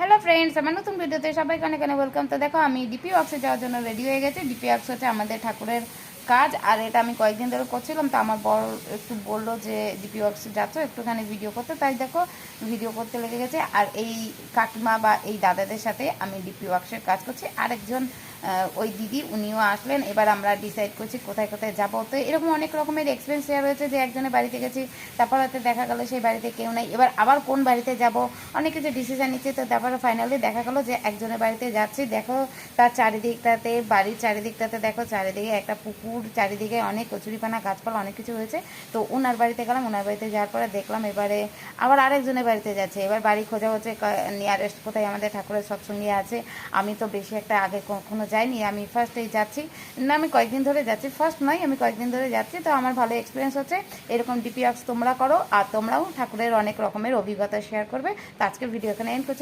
Hello friends, আমার নতুন ভিডিওতে সবাইকে অনেক অনেক ওয়েলকাম। তো দেখো, আমি ডিপি ওয়ার্কসে যাওয়ার জন্য রেডি হয়ে গেছি। ডিপি ওয়ার্কস হচ্ছে আমাদের ঠাকুরের কাজ, আর এটা আমি কয়েকদিন ধরে করছিলাম। তো আমার বড় একটু বললো যে ডিপি ওয়ার্কসে যাচ্ছ, একটুখানি ভিডিও করতে। তাই দেখো, ভিডিও করতে লেগে গেছে। আর এই কাকিমা বা এই দাদাদের সাথে আমি ডিপি ওয়ার্কসের কাজ করছি। আরেকজন ওই দিদি, উনিও আসলেন। এবার আমরা ডিসাইড করছি কোথায় কোথায় যাবো। তো এরকম অনেক রকমের এক্সপিরিয়েন্স শেয়ার হয়েছে যে একজনের বাড়িতে গেছি, তারপর হয়তো দেখা গেলো সেই বাড়িতে কেউ নেই, এবার আবার কোন বাড়িতে যাব, অনেক কিছু ডিসিশান নিচ্ছে। তো তারপরে ফাইনালি দেখা গেলো যে একজনের বাড়িতে যাচ্ছি। দেখো, তার চারিদিকটাতে, বাড়ির চারিদিকটাতে দেখো, চারিদিকে একটা পুকুর, চারিদিকে অনেক কচুরিপানা, গাছপালা, অনেক কিছু হয়েছে। তো ওনার বাড়িতে গেলাম। ওনার বাড়িতে যাওয়ার পরে দেখলাম এবারে আবার আরেকজনের বাড়িতে যাচ্ছে। এবার বাড়ি খোঁজা হচ্ছে নিয়ারেস্ট কোথায় আমাদের ঠাকুরের সৎসঙ্গী আছে। আমি তো বেশি একটা আগে কখনো যাইনি, আমি ফার্স্টেই যাচ্ছি। না, আমি কয়েকদিন ধরে যাচ্ছি, ফার্স্ট নয়, আমি কয়েকদিন ধরে যাচ্ছি। তো আমার ভালো এক্সপিরিয়েন্স হচ্ছে। এরকম ডিপি ওয়ার্কস তোমরা করো, আর তোমরাও ঠাকুরের অনেক রকমের অভিজ্ঞতা শেয়ার করবে। তো আজকের ভিডিও এখানে এন্ড করছি।